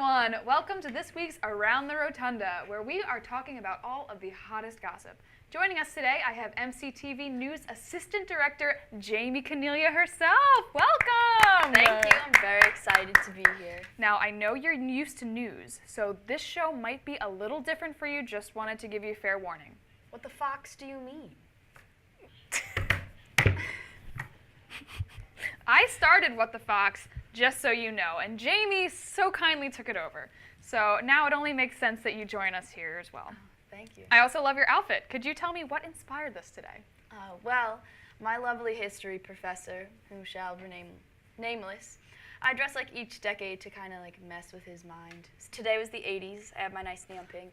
everyone! Welcome to this week's Around the Rotunda, where we are talking about all of the hottest gossip. Joining us today, I have MCTV News Assistant Director Jamie Cornelia herself. Welcome! Thank you. I'm very excited to be here. Now, I know you're used to news, so this show might be a little different for you. Just wanted to give you a fair warning. What the fox do you mean? I started What the Fox, just so you know, and Jamie so kindly took it over. So now it only makes sense that you join us here as well. Oh, thank you. I also love your outfit. Could you tell me what inspired this today? Well, my lovely history professor, who shall remain nameless, I dress like each decade to kind of like mess with his mind. Today was the 80s. I have my nice neon pink.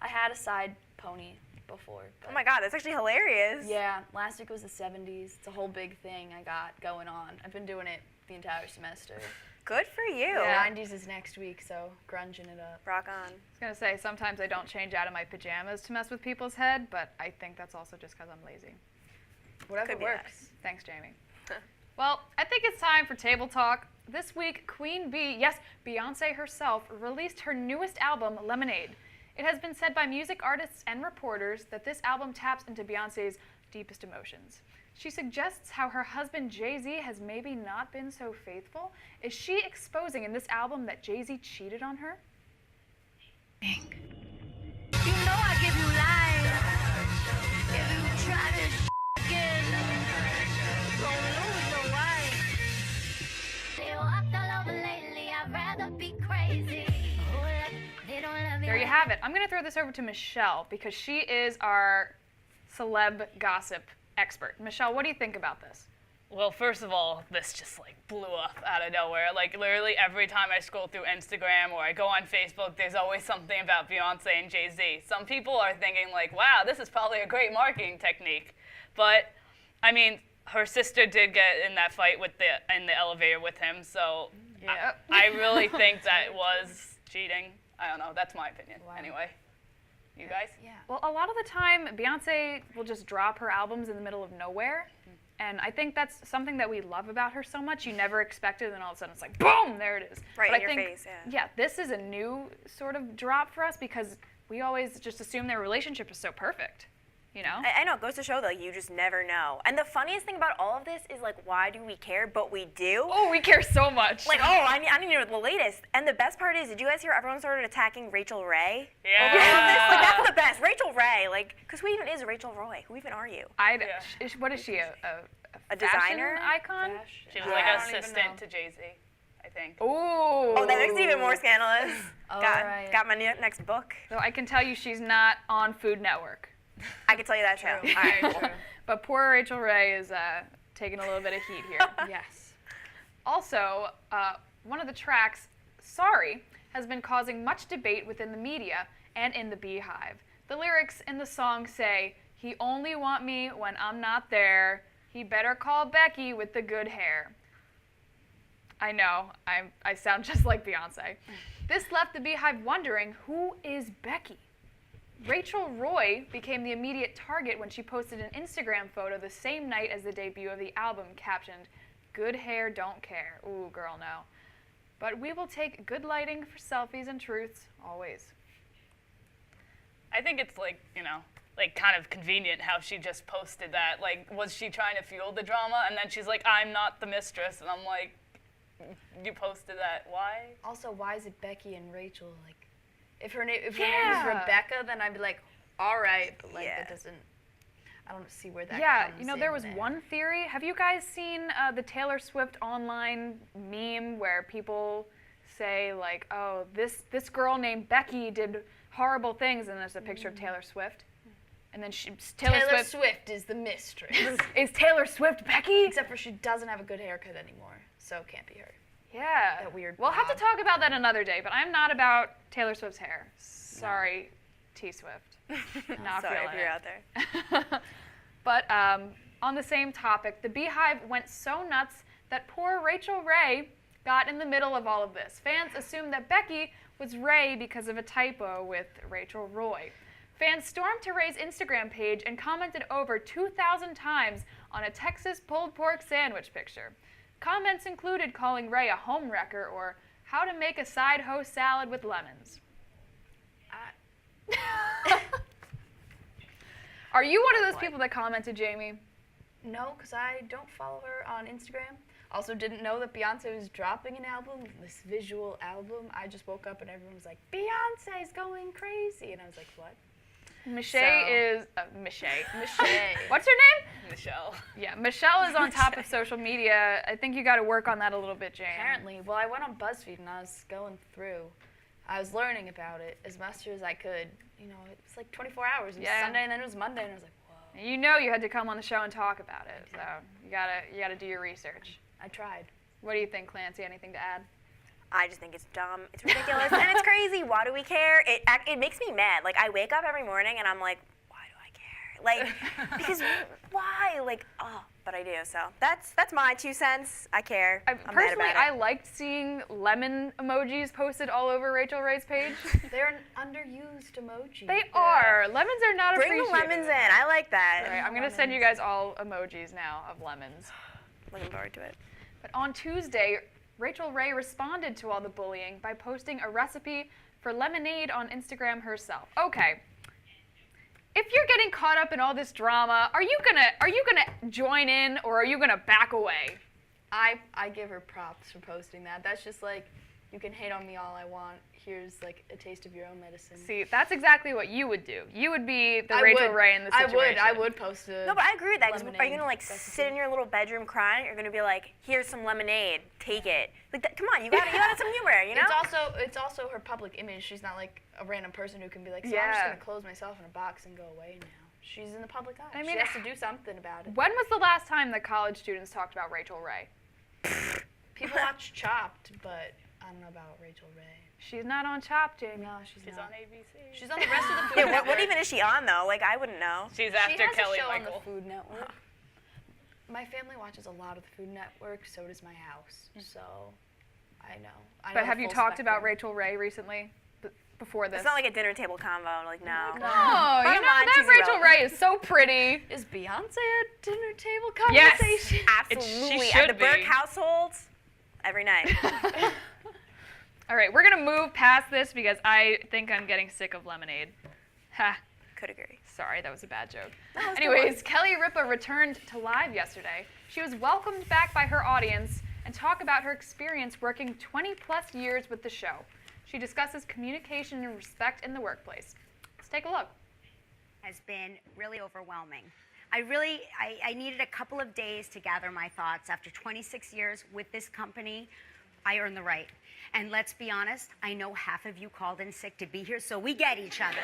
I had a side pony before. Oh my god, that's actually hilarious. Yeah, last week was the 70s. It's a whole big thing I got going on. I've been doing it the entire semester. Good for you. Yeah, 90s is next week, so grunging it up. Rock on. I was going to say, sometimes I don't change out of my pajamas to mess with people's head, but I think that's also just because I'm lazy. Whatever Could be works. Thanks, Jamie. Well, I think it's time for Table Talk. This week, Queen Bee, yes, Beyonce herself, released her newest album, Lemonade. It has been said by music artists and reporters that this album taps into Beyonce's deepest emotions. She suggests how her husband Jay-Z has maybe not been so faithful. Is she exposing in this album that Jay-Z cheated on her? You know I give you life. If you try this again, you gon' lose your wife. They walked all over lately, I'd rather be crazy. They don't love me. There you have it. I'm going to throw this over to Michelle because she is our celeb gossip expert. Michelle, what do you think about this? Well, first of all, this just like blew up out of nowhere. Like literally every time I scroll through Instagram or I go on Facebook, there's always something about Beyonce and Jay-Z. Some people are thinking like, wow, this is probably a great marketing technique. But I mean, her sister did get in that fight in the elevator with him, so Yep. I really think that it was cheating. I don't know, that's my opinion. Wow. Anyway, you guys? Yeah. Well, a lot of the time, Beyonce will just drop her albums in the middle of nowhere. And I think that's something that we love about her so much. You never expect it, and then all of a sudden it's like, boom, there it is. Right But in I your think, face, yeah. Yeah, this is a new sort of drop for us because we always just assume their relationship is so perfect, you know? I know, it goes to show though, you just never know. And the funniest thing about all of this is like, why do we care? But we do. Oh, we care so much. Like, oh, I need to know the latest. And the best part is, did you guys hear everyone started attacking Rachel Ray? Yeah. Over all of this? Like, that's the best. Rachel Ray, like, because who even is Rachel Roy? Who even are you? What is she, a A fashion designer? icon? She was Yeah. like I an don't even assistant know. to Jay-Z, I think. Ooh. Oh, that makes it even more scandalous. All got, right. got my next book. So I can tell you she's not on Food Network. I can tell you that too. True. All right, Very cool. true. But poor Rachel Ray is taking a little bit of heat here. Yes. Also, one of the tracks, Sorry, has been causing much debate within the media and in the Beehive. The lyrics in the song say, "He only want me when I'm not there. He better call Becky with the good hair." I know, I sound just like Beyonce. This left the Beehive wondering, who is Becky? Rachel Roy became the immediate target when she posted an Instagram photo the same night as the debut of the album, captioned, "Good hair, don't care." Ooh, girl, no. But we will take good lighting for selfies and truths, always. I think it's like, you know, like kind of convenient how she just posted that. Like, was she trying to fuel the drama? And then she's like, I'm not the mistress. And I'm like, you posted that. Why? Also, why is it Becky and Rachel? Like, if her name was Rebecca, then I'd be like, all right, but like Yeah. that doesn't. I don't see where that. Yeah, comes you know, there in was one theory. Have you guys seen the Taylor Swift online meme where people say like, oh, this girl named Becky did horrible things, and there's a picture of Taylor Swift, and then Taylor Swift is the mistress. Is Taylor Swift Becky? Except for she doesn't have a good haircut anymore, so it can't be her. Yeah. That weird We'll have to bob. talk about that another day, but I'm not about Taylor Swift's hair. Sorry, T Swift. Not Sorry feeling if you're it. out there. But on the same topic, the Beehive went so nuts that poor Rachel Ray got in the middle of all of this. Fans assumed that Becky was Ray because of a typo with Rachel Roy. Fans stormed to Ray's Instagram page and commented over 2,000 times on a Texas pulled pork sandwich picture. Comments included calling Ray a homewrecker or How to make a side hoe salad with lemons. Are you one of those people that commented, Jamie? No, because I don't follow her on Instagram. Also didn't know that Beyonce was dropping an album, this visual album. I just woke up and everyone was like, Beyonce's going crazy. And I was like, what? Michelle is... Michelle. Michelle. What's her name? Michelle. Yeah, Michelle is on top of social media. I think you got to work on that a little bit, Jane. Apparently. Well, I went on BuzzFeed and I was going through. I was learning about it as much as I could. You know, it's like 24 hours. It was Sunday and then it was Monday and I was like, whoa. You know you had to come on the show and talk about it, so you gotta do your research. I tried. What do you think, Clancy? Anything to add? I just think it's dumb. It's ridiculous, and it's crazy. Why do we care? It makes me mad. Like, I wake up every morning, and I'm like, why do I care? Like, because why? Like, oh, but I do. So that's my 2 cents. I care. I'm mad Personally, about I it. liked seeing lemon emojis posted all over Rachel Ray's page. They're an underused emoji. They are. Lemons are not Bring the appreciated. lemons in. I like that. All right, I'm going to send you guys all emojis now of lemons. Looking forward to it. But on Tuesday, Rachel Ray responded to all the bullying by posting a recipe for lemonade on Instagram herself. Okay. If you're getting caught up in all this drama, are you gonna join in or are you gonna back away? I give her props for posting that. That's just like, you can hate on me all I want. Here's like a taste of your own medicine. See, that's exactly what you would do. You would be the Rachel Ray in the situation. I would post a No, but I agree with that. 'Cause are you lemonade gonna like recipe. sit in your little bedroom crying? Or you're gonna be like, here's some lemonade, take it. Like, that, come on, you got some humor, you know? It's also her public image. She's not like a random person who can be like, so I'm just Yeah. gonna close myself in a box and go away now. She's in the public eye. I mean, she has to do something about it. When was the last time that college students talked about Rachel Ray? People watch Chopped, but I don't know about Rachel Ray. She's not on Chopped, Jamie. No, she's She's not. on ABC. She's on the rest of the Food Yeah, Network. what even is she on though? Like, I wouldn't know. She's She after has Kelly a show Michael. on the Food Network. My family watches a lot of the Food Network, so does my house. So I know. But have the you full talked about spectrum. Rachel Ray recently? Before this? It's not like a dinner table convo. Like, no. Oh, you Bottom know line, that she's Rachel irrelevant. Ray is so pretty. Is Beyonce a dinner table Yes. conversation? Absolutely. She should At the Burke be. household, every night. All right, we're gonna move past this because I think I'm getting sick of lemonade. Ha. Could agree. Sorry, that was a bad joke. No, it's Anyways, Kelly Ripa returned to live yesterday. She was welcomed back by her audience and talked about her experience working 20 plus years with the show. She discusses communication and respect in the workplace. Let's take a look. Has been really overwhelming. I needed a couple of days to gather my thoughts. After 26 years with this company, I earned the right. And let's be honest, I know half of you called in sick to be here, so we get each other.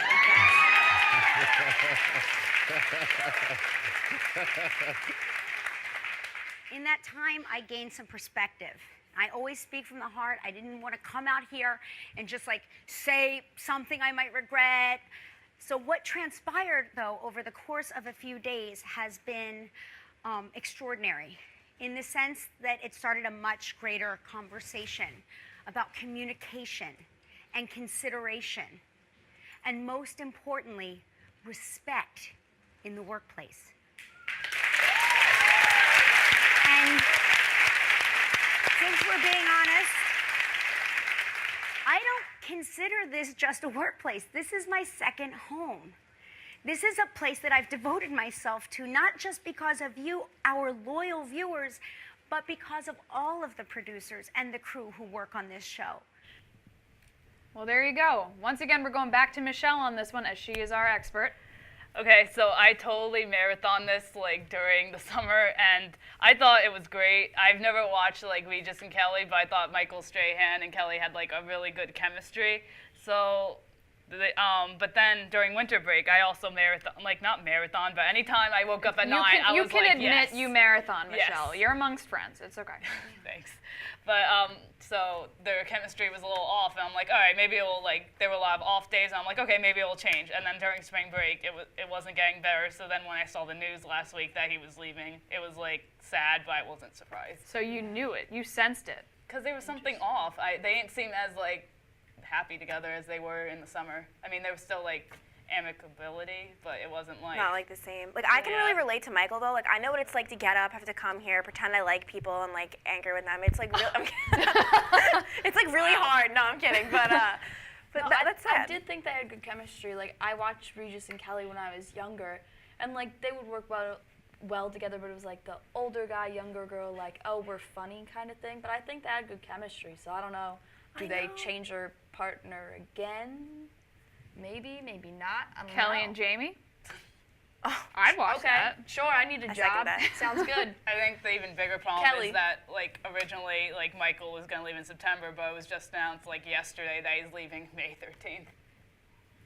In that time, I gained some perspective. I always speak from the heart. I didn't want to come out here and just like say something I might regret. So what transpired, though, over the course of a few days has been extraordinary in the sense that it started a much greater conversation about communication and consideration, and most importantly, respect in the workplace. And since we're being honest, I don't consider this just a workplace. This is my second home. This is a place that I've devoted myself to, not just because of you, our loyal viewers, but because of all of the producers and the crew who work on this show. Well, there you go. Once again, we're going back to Michelle on this one as she is our expert. Okay, so I totally marathoned this like during the summer, and I thought it was great. I've never watched like Regis and Kelly, but I thought Michael Strahan and Kelly had like a really good chemistry. So, but then during winter break, I also not marathon, but anytime I woke up at 9, I was you can like, admit yes. you marathon, Yes. Michelle. You're amongst friends. It's okay. Thanks. But so their chemistry was a little off, and I'm like, all right, maybe it will there were a lot of off days, and I'm like, okay, maybe it will change. And then during spring break, it wasn't getting better. So then when I saw the news last week that he was leaving, it was like sad, but I wasn't surprised. So you knew it. You sensed it. Because there was something off. They didn't seem as like happy together as they were in the summer. I mean, there was still like amicability, but it wasn't like Not like the same. Like, I can Yeah. really relate to Michael though. Like, I know what it's like to get up, have to come here, pretend I like people, and like anchor with them. It's like real. It's like really hard. No, I'm kidding. But No, that's I sad. did think they had good chemistry. Like, I watched Regis and Kelly when I was younger, and like they would work well together. But it was like the older guy, younger girl, like, oh, we're funny kind of thing. But I think they had good chemistry. So I don't know. Do they change their partner again? Maybe, maybe not. I don't Kelly know. and Jamie. Oh, I'd watch Okay, that. sure. I need a I second job. that. Sounds good. I think the even bigger problem Kelly. is that, like, originally, like, Michael was going to leave in September, but it was just announced, like, yesterday that he's leaving May 13th,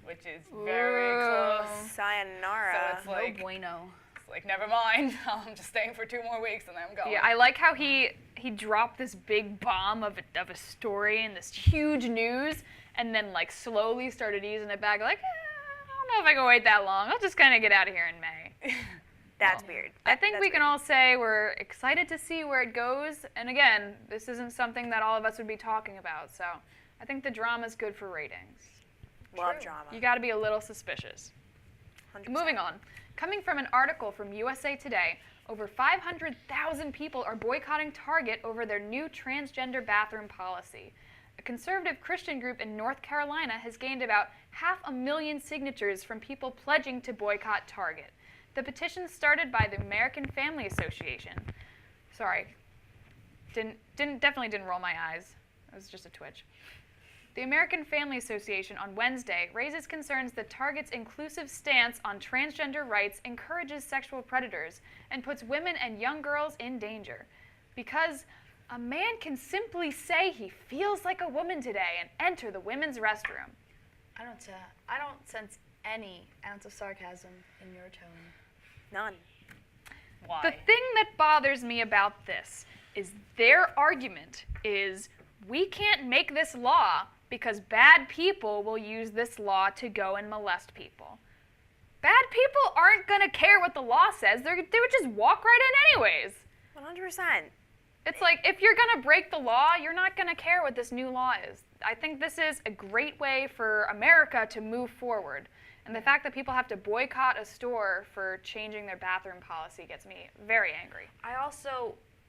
which is very Ooh. close. sayonara. So it's like, No bueno. it's like, never mind. I'm just staying for 2 more weeks and then I'm going. Yeah, I like how he dropped this big bomb of a story and this huge news, and then like slowly started easing it back. Like, I don't know if I can wait that long. I'll just kind of get out of here in May. That's weird. I think That's we can weird. all say we're excited to see where it goes. And again, this isn't something that all of us would be talking about. So I think the drama's good for ratings. love drama. You got to be a little suspicious. 100%. Moving on. Coming from an article from USA Today, over 500,000 people are boycotting Target over their new transgender bathroom policy. A conservative Christian group in North Carolina has gained about 500,000 signatures from people pledging to boycott Target. The petition started by the American Family Association. Sorry, definitely didn't roll my eyes. It was just a twitch. The American Family Association on Wednesday raises concerns that Target's inclusive stance on transgender rights encourages sexual predators and puts women and young girls in danger. Because a man can simply say he feels like a woman today and enter the women's restroom. I don't sense any ounce of sarcasm in your tone. None. Why? The thing that bothers me about this is their argument is we can't make this law because bad people will use this law to go and molest people. Bad people aren't going to care what the law says. They would just walk right in anyways. 100%. It's like, if you're going to break the law, you're not going to care what this new law is. I think this is a great way for America to move forward. And the fact that people have to boycott a store for changing their bathroom policy gets me very angry.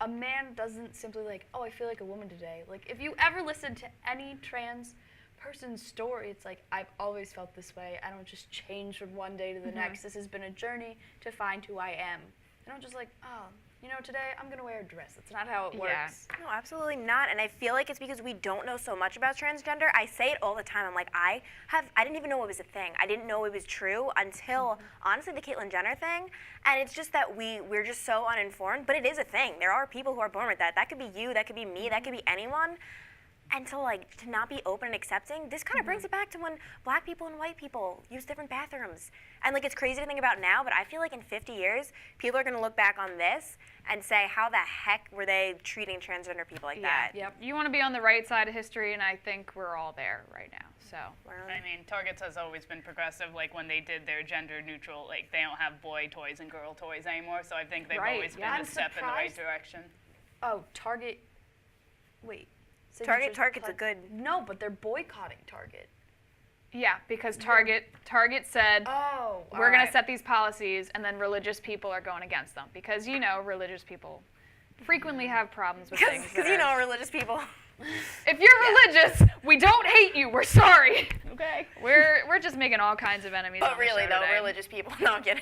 A man doesn't simply like, oh, I feel like a woman today. Like, if you ever listen to any trans person's story, it's like, I've always felt this way. I don't just change from one day to the next. This has been a journey to find who I am. I don't just like, oh, today I'm going to wear a dress. That's not how it works. No, absolutely not. And I feel like it's because we don't know so much about transgender. I say it all the time. I'm like, I didn't even know it was a thing. I didn't know it was true until, honestly, the Caitlyn Jenner thing. And it's just that we're just so uninformed. But it is a thing. There are people who are born with that. That could be you. That could be me. That could be anyone. And to not be open and accepting, this kind of brings it back to when black people and white people use different bathrooms. And it's crazy to think about now, but I feel like in 50 years, people are going to look back on this and say, how the heck were they treating transgender people like that? Yep. You want to be on the right side of history, and I think we're all there right now. So. I mean, Target has always been progressive. Like when they did their gender neutral, like they don't have boy toys and girl toys anymore. So I think they've Right, always been yeah. a I'm step in the right surprised- direction. Oh, Target. Wait. Target's a good. No, but they're boycotting Target. Yeah, because Target said, Oh, we're going to set these policies, and then religious people are going against them. Because, religious people frequently have problems with things. Because religious people. If you're religious, we don't hate you. We're sorry. Okay. We're just making all kinds of enemies. But on the really, show though, today. religious people. No, I'm kidding.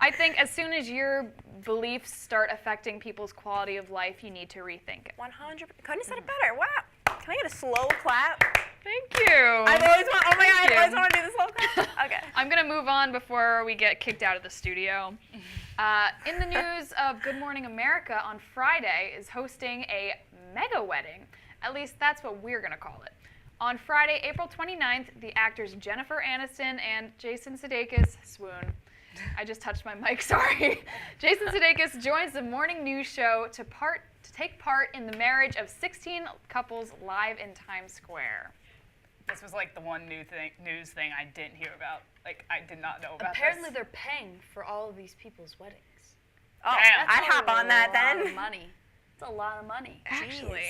I think as soon as your beliefs start affecting people's quality of life, you need to rethink it. 100. Couldn't have said it better. Wow. Can I get a slow clap? Thank you. I've always want. Oh my God! Thank I always you. want to do the slow clap. Okay. I'm going to move on before we get kicked out of the studio. In the news of Good Morning America on Friday is hosting a mega wedding. At least that's what we're going to call it. On Friday, April 29th, the actors Jennifer Aniston and Jason Sudeikis, swoon. I just touched my mic, sorry. Jason Sudeikis joins the morning news show to take part in the marriage of 16 couples live in Times Square. This was like the one news thing I didn't hear about. Like I did not know about Apparently, this. they're paying for all of these people's weddings. Oh, Damn. I'd hop on that That's a lot then. of money. It's a lot of money. Actually,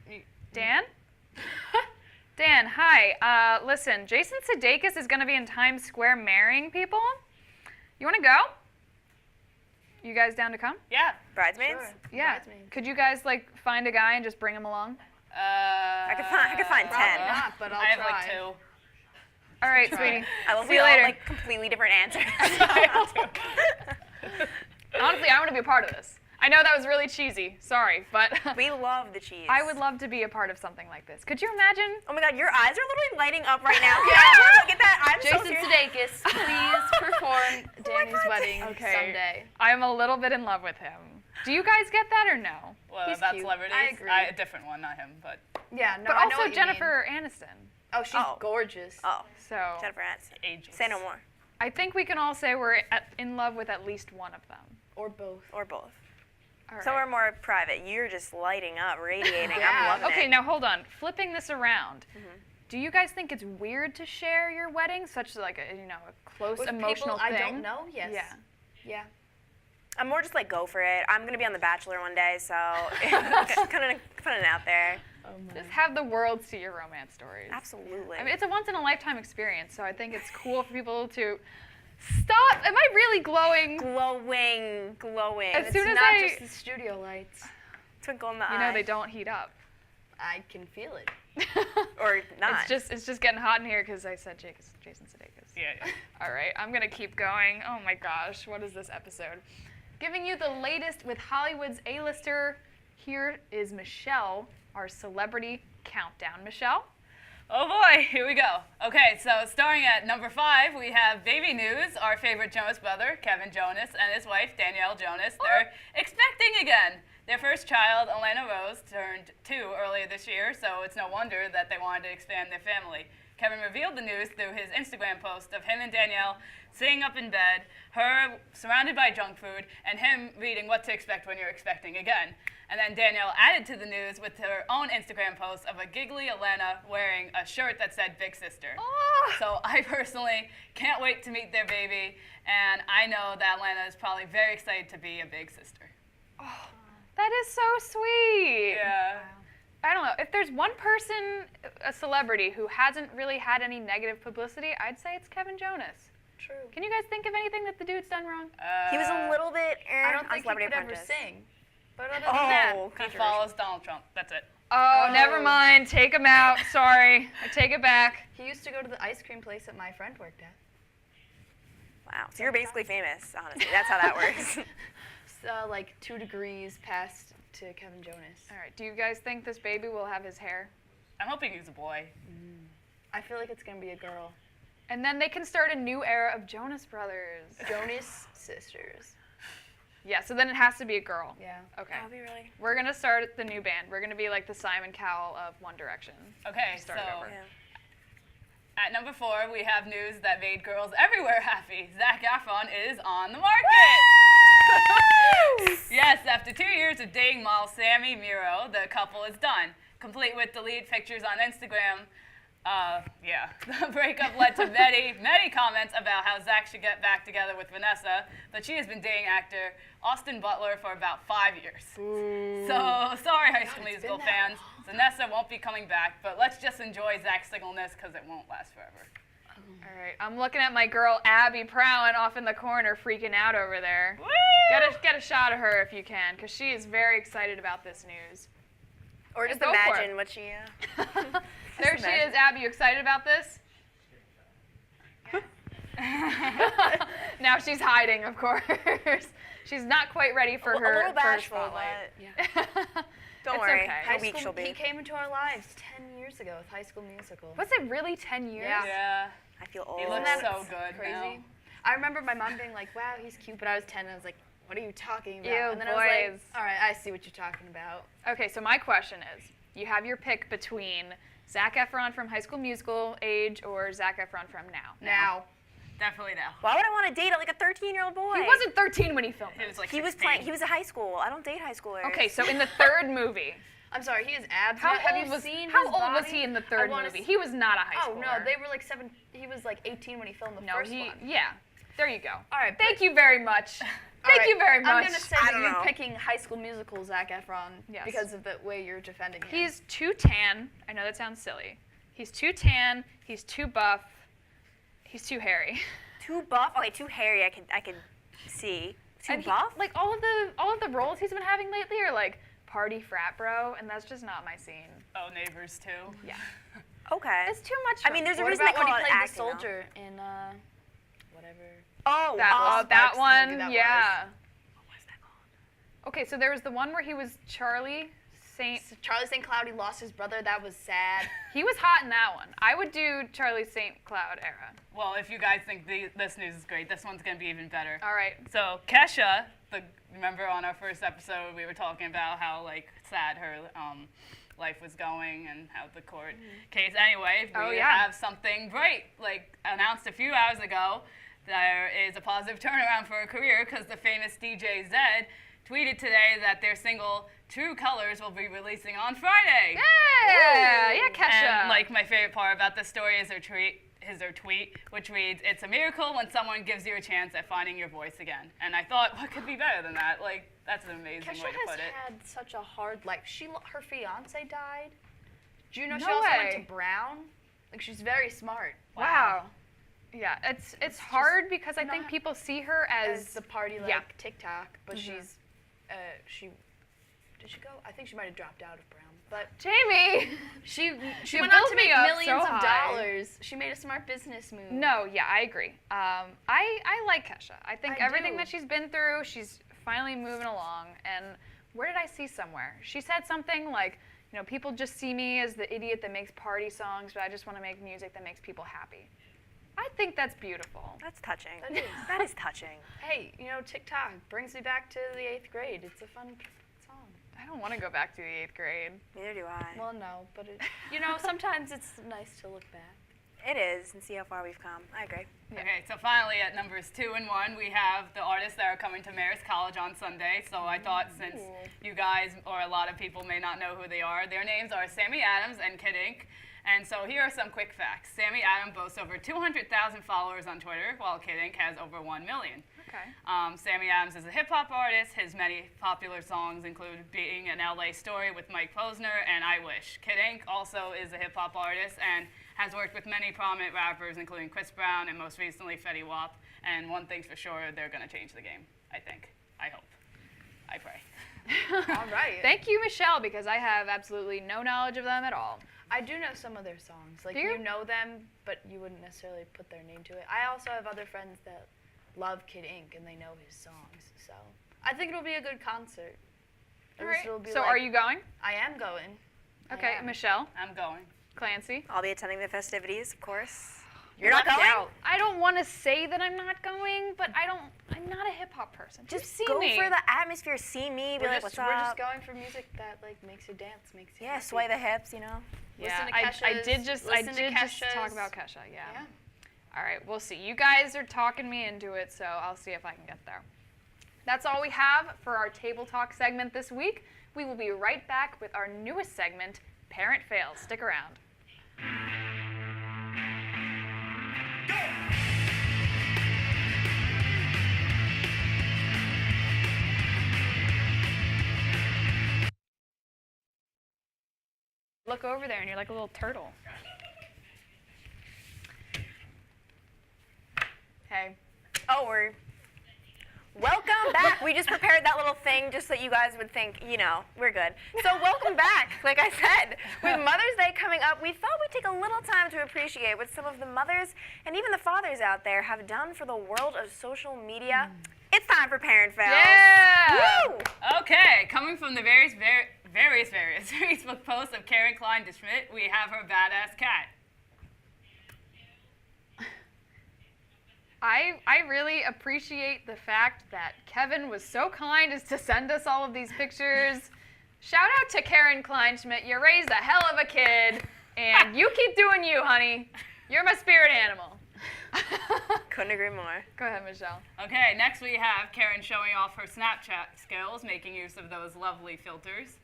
Jeez. Dan? Dan, hi. Listen, Jason Sudeikis is going to be in Times Square marrying people. You want to go? You guys down to come? Yeah. Bridesmaids? Sure. Yeah. Bridesmaids. Could you guys like find a guy and just bring him along? I could find 10. Probably not, but I'll I have try. like 2. All right, sweetie. I love See we you all later. like completely different answers. Honestly, I want to be a part of this. I know that was really cheesy. Sorry, but We love the cheese. I would love to be a part of something like this. Could you imagine? Oh my god, your eyes are literally lighting up right now. Yeah, look at that. I'm so Jason serious. Sudeikis, please perform Danny's wedding Okay. someday. I'm a little bit in love with him. Do you guys get that or no? Well, He's about cute. celebrities. I agree. A different one, not him, but Yeah, no, But I know also what you Jennifer Aniston. mean. Oh, she's Oh. gorgeous. Oh, So Jennifer Aniston. ages. Say no more. I think we can all say we're in love with at least one of them. Or both. Or both. All Some right. are more private. You're just lighting up, radiating. Yeah. I'm loving Okay, it. now hold on. Flipping this around. Do you guys think it's weird to share your wedding, such like a a close With emotional people thing? I don't know, yes. Yeah. Yeah. I'm more just like go for it. I'm gonna be on The Bachelor one day, so kind of putting it out there. Just have the world see your romance stories. Absolutely. I mean, it's a once in a lifetime experience, so I think it's cool for people to stop. Am I really glowing? glowing. As It's soon as not I- just the studio lights. Twinkle in the You eye. know they don't heat up. I can feel it. Or not. It's just getting hot in here because I said Jason Sudeikis. Yeah. All right, I'm gonna keep going. Oh my gosh, what is this episode? Giving you the latest with Hollywood's A-lister. Here is Michelle, our celebrity countdown. Michelle? Oh boy, here we go. Okay, so starting at number 5, we have baby news. Our favorite Jonas brother, Kevin Jonas, and his wife, Danielle Jonas, they're expecting again. Their first child, Elena Rose, turned 2 earlier this year, so it's no wonder that they wanted to expand their family. Kevin revealed the news through his Instagram post of him and Danielle sitting up in bed, her surrounded by junk food, and him reading what to expect when you're expecting again. And then Danielle added to the news with her own Instagram post of a giggly Elena wearing a shirt that said Big Sister. So I personally can't wait to meet their baby, and I know that Elena is probably very excited to be a big sister. That is so sweet. Yeah. I don't know. If there's one person, a celebrity, who hasn't really had any negative publicity, I'd say it's Kevin Jonas. True. Can you guys think of anything that the dude's done wrong? He was a little bit I don't on think he Celebrity could ever Apprentice. sing. But other than that, He follows Donald Trump. That's it. Oh, never mind. Take him out. Sorry. I take it back. he used to go to the ice cream place that my friend worked at. Wow. So you're basically famous, honestly. That's how that works. Like 2 degrees past to Kevin Jonas. All right. Do you guys think this baby will have his hair? I'm hoping he's a boy. I feel like it's gonna be a girl. And then they can start a new era of Jonas Brothers. Jonas Sisters. Yeah, so then it has to be a girl. Yeah. Okay. That'll be really. We're going to start the new band. We're going to be like the Simon Cowell of One Direction. Okay, so Start it over. Yeah. at number 4, we have news that made girls everywhere happy. Zac Efron is on the market. Yes, after 2 years of dating model Sammy Miro, the couple is done. Complete with deleted pictures on Instagram. The breakup led to many comments about how Zach should get back together with Vanessa, but she has been dating actor Austin Butler for about 5 years. So, sorry, High School Musical fans. Vanessa won't be coming back, but let's just enjoy Zach's singleness because it won't last forever. All right. I'm looking at my girl Abby Prowin off in the corner freaking out over there. Woo! Get a shot of her if you can, because she is very excited about this news. Or just Go for imagine it. what she. There she is. Abby, you excited about this? Now she's hiding, of course. She's not quite ready for A her little first bashful, spotlight. but don't It's worry. okay. A week she'll He be. came into our lives 10 years ago with High School Musical. Was it really 10 years? Yeah. Yeah, I feel old. he looks that so good crazy? now. I remember my mom being like, wow, he's cute, but I was 10 and I was like, what are you talking about? Ew, and then I was like, boys. all right, I see what you're talking about. Okay, so my question is, you have your pick between Zac Efron from High School Musical age or Zac Efron from now. Now, Definitely now. Why would I want to date like a 13-year-old boy? He wasn't 13 when he filmed He it. was like He was 16. playing. He was a high school. I don't date high schoolers. Okay, so in the third movie, I'm sorry, he has abs. how now. Have old you was seen how his old was body? he in the I third wanna movie? s- He was not a high Oh schooler. no, they were like 7. He was like 18 when he filmed the No, first he one. yeah. There you go. All right, Thank you very much. Thank you very much. I'm gonna say I that don't you're know. picking High School Musical Zac Efron Yes. because of the way you're defending him. He's too tan. I know that sounds silly. He's too tan. He's too buff. He's too hairy. Too buff. Okay, too hairy. I could see. Too And buff? like all of the roles he's been having lately are like party frat bro, and that's just not my scene. Oh, Neighbors too. Yeah. Okay. It's too much. I mean, there's a What reason they about when call he it played acting, the though. soldier in whatever? Oh, that Sparks one. movie that Yeah. What was that called? Okay, so there was the one where he was Charlie Saint. Charlie St. Cloud, he lost his brother. That was sad. He was hot in that one. I would do Charlie St. Cloud era. Well, if you guys think this news is great, this one's gonna be even better. All right. So Kesha, remember on our first episode we were talking about how like sad her life was going and how the court case. Anyway, Oh, we yeah. have something great, like announced a few hours ago. There is a positive turnaround for her career because the famous DJ Zed tweeted today that their single True Colors will be releasing on Friday. Yeah, yeah, Kesha. And like my favorite part about this story is her tweet, which reads, "It's a miracle when someone gives you a chance at finding your voice again." And I thought, what could be better than that? Like, that's an amazing Kesha way to has put it. had such a hard life. Her fiance died. Do you know she No also went way. to Brown? Like she's very smart. Wow. Yeah, it's hard because I think not people see her As as the party like yeah. TikTok, but she's did she go? I think she might have dropped out of Brown. But Jamie. she You went on built to me make up millions so of high. dollars. She made a smart business move. No, yeah, I agree. I like Kesha. I think I everything do. that she's been through, she's finally moving along. And where did I see somewhere? She said something like, you know, people just see me as the idiot that makes party songs, but I just want to make music that makes people happy. I think that's beautiful. That's touching. That is. That is touching. Hey, you know, TikTok brings me back to the 8th grade. It's a fun song. I don't want to go back to the 8th grade. Neither do I. Well, no, but you know, sometimes it's nice to look back. It is, and see how far we've come. I agree. Okay, so finally at numbers 2 and 1, we have the artists that are coming to Marist College on Sunday. So I thought since you guys, or a lot of people may not know who they are, their names are Sammy Adams and Kid Ink. And so here are some quick facts. Sammy Adams boasts over 200,000 followers on Twitter, while Kid Ink has over 1 million. Okay. Sammy Adams is a hip-hop artist. His many popular songs include Being an LA Story with Mike Posner and I Wish. Kid Ink also is a hip-hop artist and has worked with many prominent rappers, including Chris Brown and most recently Fetty Wap. And one thing's for sure, they're going to change the game, I think. I hope. I pray. All right. Thank you, Michelle, because I have absolutely no knowledge of them at all. I do know some of their songs. Like Do you? you know them, but you wouldn't necessarily put their name to it. I also have other friends that love Kid Ink and they know his songs. So I think it'll be a good concert. At All least right. it'll be So like- are you going? I am going. I Okay, am. Michelle, I'm going. Clancy. I'll be attending the festivities, of course. You're not left going? out. I don't want to say that I'm not going, but I'm not a hip hop person. Just see Go me. for the atmosphere, see me, be We're like, just, what's we're up? just going for music that like makes you dance, makes you Yeah, happy. sway the hips, you know. Yeah, Listen to I did Kesha's- just listen to talk Kesha's- about Kesha. Yeah. Yeah. All right, we'll see. You guys are talking me into it, so I'll see if I can get there. That's all we have for our Table Talk segment this week. We will be right back with our newest segment, Parent Fails. Stick around. Look over there and you're like a little turtle. Hey. Oh, welcome back. We just prepared that little thing just so you guys would think, you know, we're good. So welcome back. Like I said, with Mother's Day coming up, we thought we'd take a little time to appreciate what some of the mothers and even the fathers out there have done for the world of social media. It's time for Parent Fails. Yeah! Woo! Okay, coming from the various Facebook posts of Karen Klein de Schmidt, we have her badass cat. I really appreciate the fact that Kevin was so kind as to send us all of these pictures. Shout out to Karen Kleinschmidt. You raised a hell of a kid, and you keep doing you, honey. You're my spirit animal. Couldn't agree more. Go ahead, Michelle. Okay, next we have Karen showing off her Snapchat skills, making use of those lovely filters.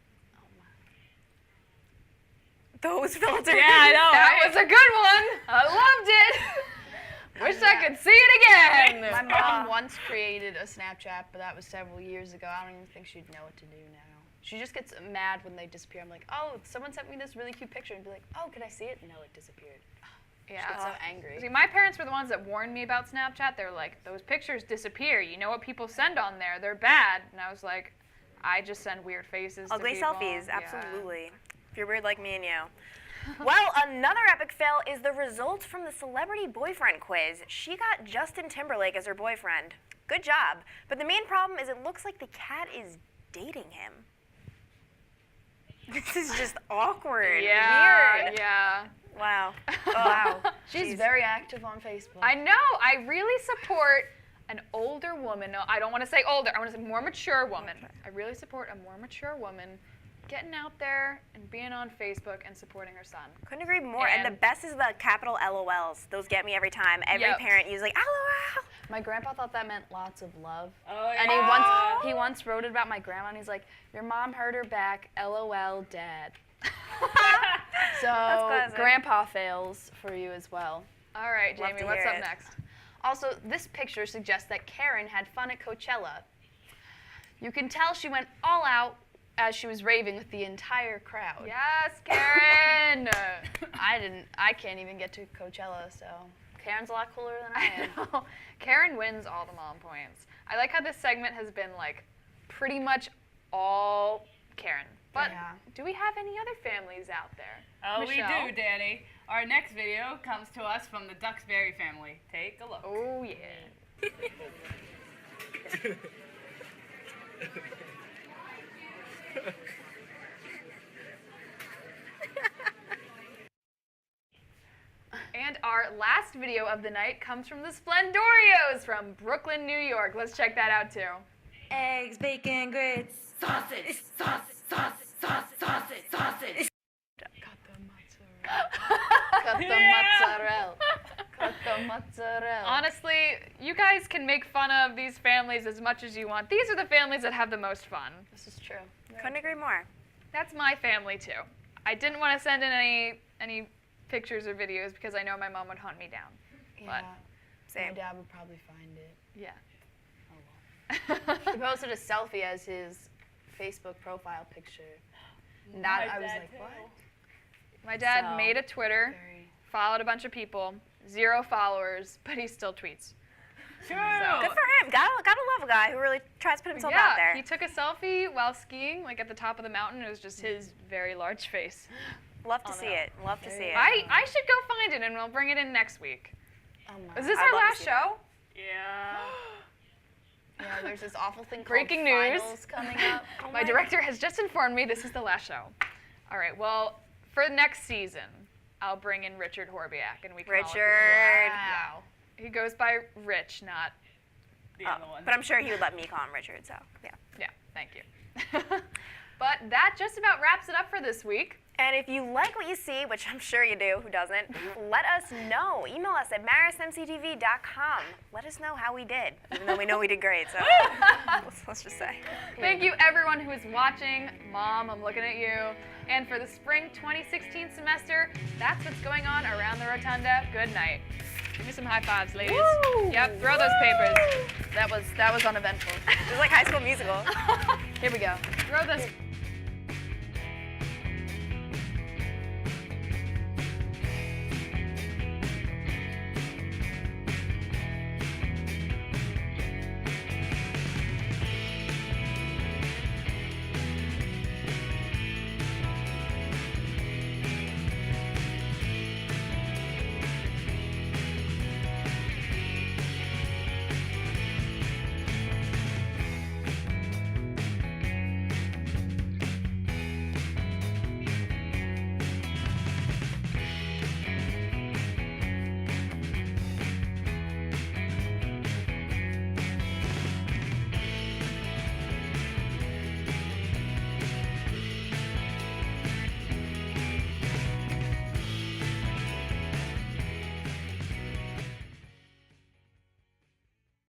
Those filters. Yeah, I know. That right? was a good one. I loved it. Wish I could see it again. My mom once created a Snapchat, but that was several years ago. I don't even think she'd know what to do now. She just gets mad when they disappear. I'm like, oh, someone sent me this really cute picture, and be like, oh, can I see it? No, it disappeared. Yeah. Get so angry. See, my parents were the ones that warned me about Snapchat. They were like, those pictures disappear. You know what people send on there. They're bad. And I was like, I just send weird faces to Ugly people. selfies, Yeah. absolutely. If you're weird like me and you. Well, another epic fail is the results from the celebrity boyfriend quiz. She got Justin Timberlake as her boyfriend. Good job. But the main problem is it looks like the cat is dating him. This is just awkward. Yeah. Weird. Yeah. Wow. Wow. Jeez. She's very active on Facebook. I know. I really support an older woman. No, I don't want to say older. I want to say more mature woman. I really support a more mature woman getting out there and being on Facebook and supporting her son. Couldn't agree more. And the best is the capital LOLs. Those get me every time. Every Yep. parent uses like LOL. My grandpa thought that meant lots of love. Oh, And yeah. he once wrote it about my grandma, and he's like, "Your mom hurt her back. LOL, Dad." So classic. grandpa fails for you as well. All right, Love Jamie, to what's hear up it. next? Also, this picture suggests that Karen had fun at Coachella. You can tell she went all out as she was raving with the entire crowd. Yes, Karen. I can't even get to Coachella, so Karen's a lot cooler than I am. know. Karen wins all the mom points. I like how this segment has been like pretty much all Karen. But Yeah. do we have any other families out there? Oh, Michelle? we do, Danny. Our next video comes to us from the Duxbury family. Take a look. Oh, yeah. And our last video of the night comes from the Splendorios from Brooklyn, New York. Let's check that out too. Eggs, bacon, grits, sausage, sausage, sausage, sausage, sausage, sausage. Cut the mozzarella. Cut the mozzarella. Honestly, you guys can make fun of these families as much as you want. These are the families that have the most fun. This is true. Couldn't agree more. That's my family too. I didn't want to send in any pictures or videos because I know my mom would hunt me down. Yeah. But My Same. dad would probably find it. yeah. He posted a selfie as his Facebook profile picture. And that, I was like, what? My dad So, made a Twitter, Very. followed a bunch of people, 0 followers, but he still tweets. True. Good for him. Gotta love a guy who really tries to put himself out there. He took a selfie while skiing, like at the top of the mountain. It was just his very large face. Love to Oh, see no. it. Love to see it. I should go find it and we'll bring it in next week. Oh my. Is this I'd our love to last see show? Yeah. Yeah, there's this awful thing called Breaking news. finals coming up. My director has just informed me this is the last show. All right, well, for next season, I'll bring in Richard Horbiak and we can all agree. Richard. Wow. He goes by Rich, not The other one. But I'm sure he would let me call him Richard, so yeah. yeah. Thank you. But that just about wraps it up for this week. And if you like what you see, which I'm sure you do, who doesn't, let us know. Email us at marismctv.com. Let us know how we did, even though we know we did great, so let's just say. Thank you everyone who is watching. Mom, I'm looking at you. And for the spring 2016 semester, that's what's going on around the Rotunda. Good night. Give me some high fives, ladies. Woo! Yep, throw those papers. That was uneventful. It was like High School Musical. Here we go. Throw those